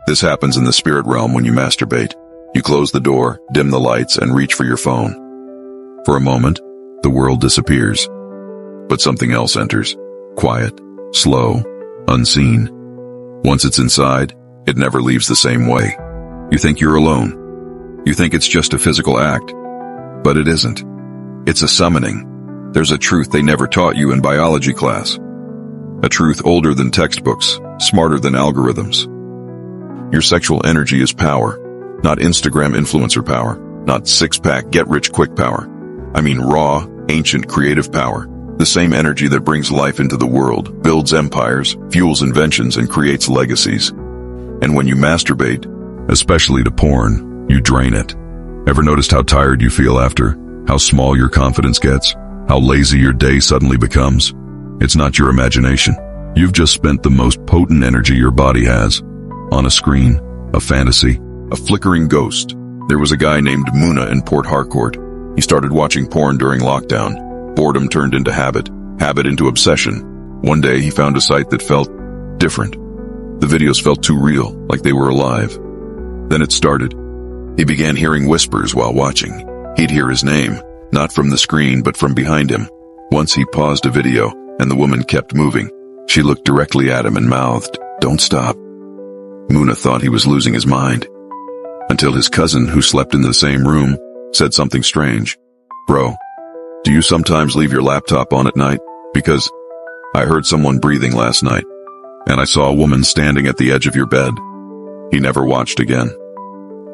This happens in the spirit realm when you masturbate. You close the door, dim the lights, and reach for your phone. For a moment, the world disappears. But something else enters. Quiet, slow, unseen. Once it's inside, it never leaves the same way. You think you're alone. You think it's just a physical act. But it isn't. It's a summoning. There's a truth they never taught you in biology class. A truth older than textbooks, smarter than algorithms. Your sexual energy is power, not Instagram influencer power, not six-pack get-rich-quick power. I mean raw, ancient creative power. The same energy that brings life into the world, builds empires, fuels inventions, and creates legacies. And when you masturbate, especially to porn, you drain it. Ever noticed how tired you feel after? How small your confidence gets? How lazy your day suddenly becomes? It's not your imagination. You've just spent the most potent energy your body has. On a screen, a fantasy, a flickering ghost. There was a guy named Muna in Port Harcourt. He started watching porn during lockdown. Boredom turned into habit, habit into obsession. One day he found a site that felt different. The videos felt too real, like they were alive. Then it started. He began hearing whispers while watching. He'd hear his name, not from the screen but from behind him. Once he paused a video, and the woman kept moving. She looked directly at him and mouthed, "Don't stop." Muna thought he was losing his mind. Until his cousin, who slept in the same room, said something strange. "Bro, do you sometimes leave your laptop on at night? Because I heard someone breathing last night, and I saw a woman standing at the edge of your bed." He never watched again.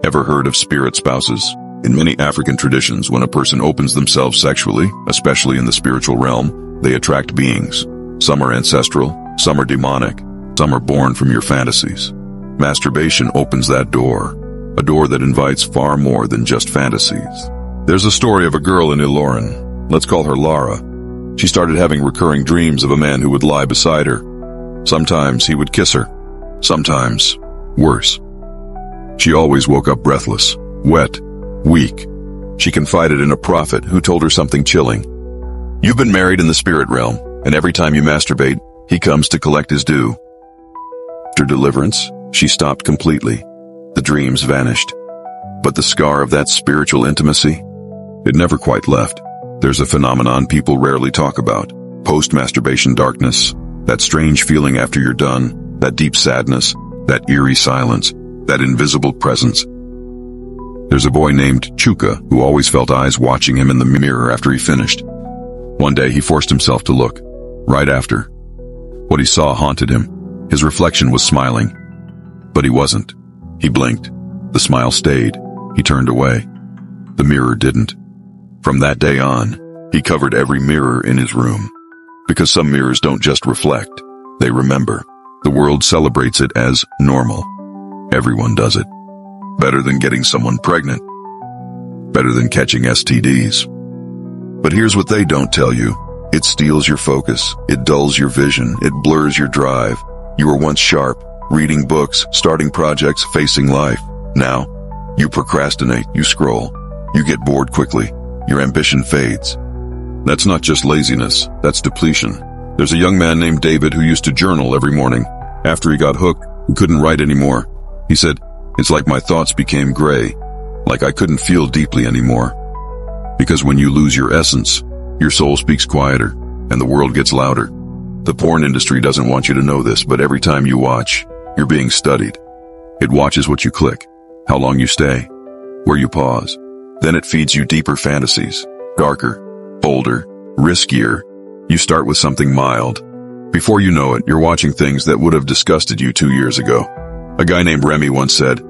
Ever heard of spirit spouses? In many African traditions, when a person opens themselves sexually, especially in the spiritual realm, they attract beings. Some are ancestral, some are demonic, some are born from your fantasies. Masturbation opens that door, a door that invites far more than just fantasies. There's a story of a girl in Ilorin. Let's call her Lara. She started having recurring dreams of a man who would lie beside her. Sometimes he would kiss her. Sometimes, worse. She always woke up breathless, wet, weak. She confided in a prophet who told her something chilling. "You've been married in the spirit realm, and every time you masturbate, he comes to collect his due." After deliverance, she stopped completely. The dreams vanished. But the scar of that spiritual intimacy, it never quite left. There's a phenomenon people rarely talk about. Post-masturbation darkness. That strange feeling after you're done. That deep sadness. That eerie silence. That invisible presence. There's a boy named Chuka who always felt eyes watching him in the mirror after he finished. One day he forced himself to look. Right after. What he saw haunted him. His reflection was smiling. But he wasn't. He blinked. The smile stayed. He turned away. The mirror didn't. From that day on, he covered every mirror in his room. Because some mirrors don't just reflect, they remember. The world celebrates it as normal. Everyone does it. Better than getting someone pregnant. Better than catching STDs. But here's what they don't tell you. It steals your focus. It dulls your vision. It blurs your drive. You were once sharp, reading books, starting projects, facing life. Now, you procrastinate, you scroll. You get bored quickly. Your ambition fades. That's not just laziness, that's depletion. There's a young man named David who used to journal every morning. After he got hooked, he couldn't write anymore. He said, "It's like my thoughts became gray, like I couldn't feel deeply anymore." Because when you lose your essence, your soul speaks quieter, and the world gets louder. The porn industry doesn't want you to know this, but every time you watch, you're being studied. It watches what you click, how long you stay, where you pause. Then it feeds you deeper fantasies, darker, bolder, riskier. You start with something mild. Before you know it, you're watching things that would have disgusted you 2 years ago. A guy named Remy once said,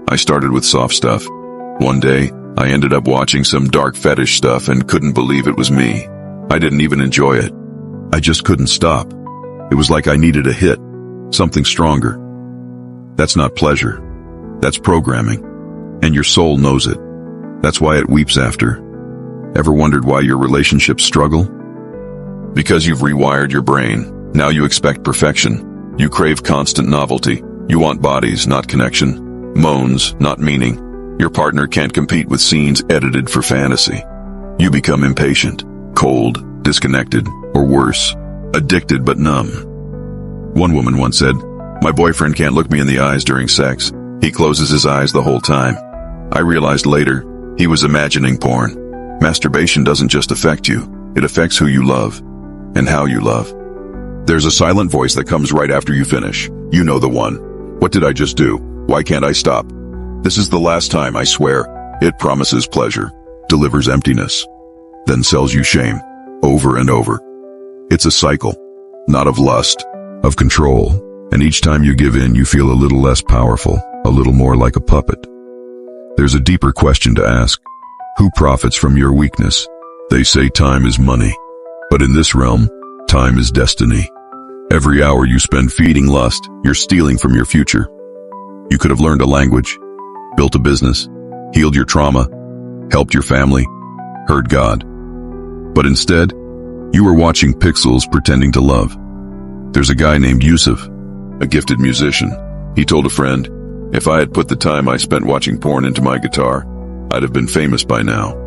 "I started with soft stuff. One day, I ended up watching some dark fetish stuff and couldn't believe it was me. I didn't even enjoy it. I just couldn't stop. It was like I needed a hit, something stronger." That's not pleasure. That's programming. And your soul knows it. That's why it weeps after. Ever wondered why your relationships struggle? Because you've rewired your brain. Now you expect perfection. You crave constant novelty. You want bodies, not connection. Moans, not meaning. Your partner can't compete with scenes edited for fantasy. You become impatient, cold, disconnected, or worse, addicted but numb. One woman once said, "My boyfriend can't look me in the eyes during sex. He closes his eyes the whole time. I realized later, he was imagining porn. Masturbation doesn't just affect you, it affects who you love and how you love. There's a silent voice that comes right after you finish. You know the one. What did I just do? Why can't I stop? This is the last time, I swear. It promises pleasure, delivers emptiness, then sells you shame, over and over. It's a cycle, not of lust, of control, and each time you give in, you feel a little less powerful, a little more like a puppet. There's a deeper question to ask. Who profits from your weakness? They say time is money, but in this realm, time is destiny. Every hour you spend feeding lust, you're stealing from your future. You could have learned a language, built a business, healed your trauma, helped your family, heard God. But instead, you were watching pixels pretending to love. There's a guy named Yusuf, a gifted musician. He told a friend, if I had put the time I spent watching porn into my guitar, I'd have been famous by now.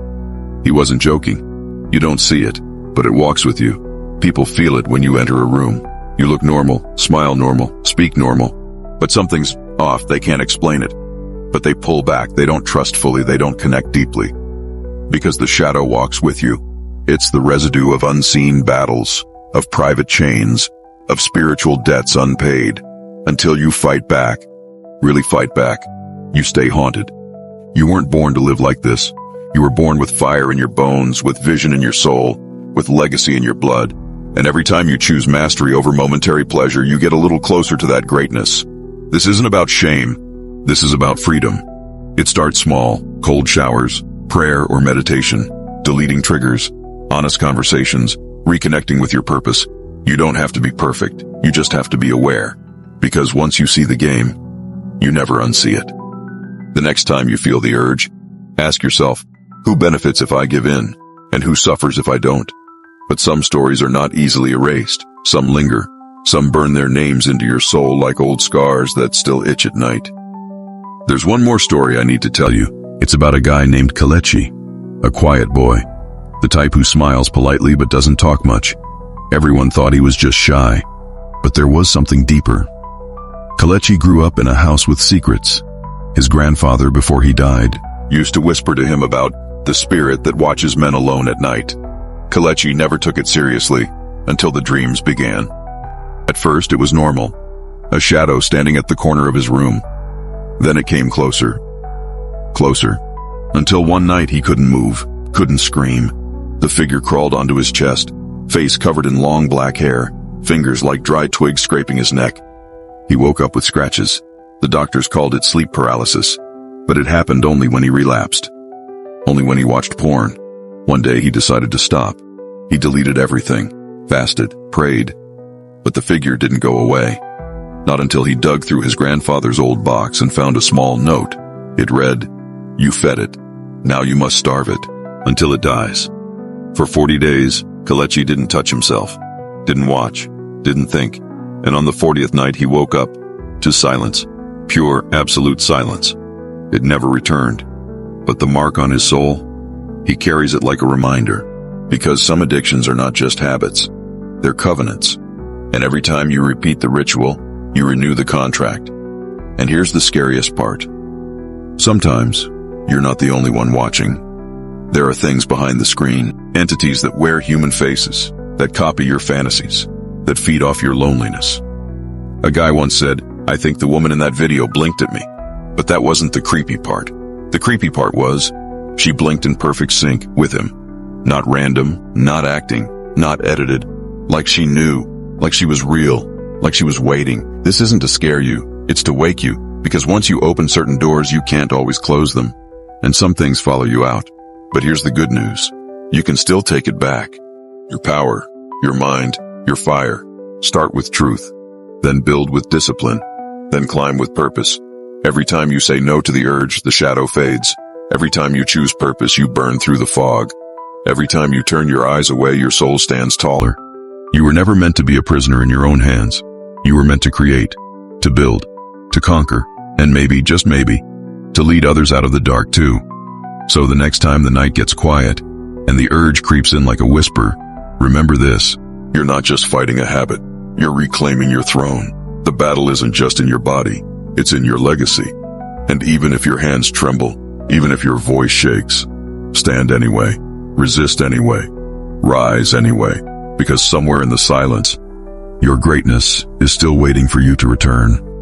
He wasn't joking. You don't see it, but it walks with you. People feel it when you enter a room. You look normal, smile normal, speak normal, but something's off. They can't explain it. But they pull back. They don't trust fully. They don't connect deeply. Because the shadow walks with you. It's the residue of unseen battles, of private chains, of spiritual debts unpaid. Until you fight back, really fight back, you stay haunted. You weren't born to live like this. You were born with fire in your bones, with vision in your soul, with legacy in your blood. And every time you choose mastery over momentary pleasure, you get a little closer to that greatness. This isn't about shame. This is about freedom. It starts small, cold showers, prayer or meditation, deleting triggers, honest conversations, reconnecting with your purpose. You don't have to be perfect. You just have to be aware. Because once you see the game, you never unsee it. The next time you feel the urge, ask yourself, who benefits if I give in, and who suffers if I don't? But some stories are not easily erased. Some linger. Some burn their names into your soul like old scars that still itch at night. There's one more story I need to tell you. It's about a guy named Kalechi, a quiet boy, the type who smiles politely but doesn't talk much. Everyone thought he was just shy, but there was something deeper. Kalechi grew up in a house with secrets. His grandfather, before he died, used to whisper to him about the spirit that watches men alone at night. Kalechi never took it seriously until the dreams began. At first it was normal, a shadow standing at the corner of his room. Then it came closer, closer, until one night he couldn't move, couldn't scream. The figure crawled onto his chest, face covered in long black hair, fingers like dry twigs scraping his neck. He woke up with scratches. The doctors called it sleep paralysis, but it happened only when he relapsed. Only when he watched porn. One day he decided to stop. He deleted everything, fasted, prayed, but the figure didn't go away. Not until he dug through his grandfather's old box and found a small note. It read, "You fed it. Now you must starve it until it dies." For 40 days, Kalechi didn't touch himself, didn't watch, didn't think, and on the 40th night he woke up to silence, pure, absolute silence. It never returned, but the mark on his soul, he carries it like a reminder, because some addictions are not just habits, they're covenants, and every time you repeat the ritual, you renew the contract. And here's the scariest part. Sometimes, you're not the only one watching. There are things behind the screen, entities that wear human faces, that copy your fantasies, that feed off your loneliness. A guy once said, "I think the woman in that video blinked at me." But that wasn't the creepy part. The creepy part was, she blinked in perfect sync with him. Not random, not acting, not edited. Like she knew, like she was real, like she was waiting. This isn't to scare you, it's to wake you, because once you open certain doors, you can't always close them. And some things follow you out. But here's the good news. You can still take it back. Your power, your mind, your fire. Start with truth, then build with discipline, then climb with purpose. Every time you say no to the urge, the shadow fades. Every time you choose purpose, you burn through the fog. Every time you turn your eyes away, your soul stands taller. You were never meant to be a prisoner in your own hands. You were meant to create, to build, to conquer, and maybe, just maybe, to lead others out of the dark too. So the next time the night gets quiet, and the urge creeps in like a whisper, remember this. You're not just fighting a habit. You're reclaiming your throne. The battle isn't just in your body. It's in your legacy. And even if your hands tremble, even if your voice shakes, stand anyway, resist anyway, rise anyway, because somewhere in the silence, your greatness is still waiting for you to return.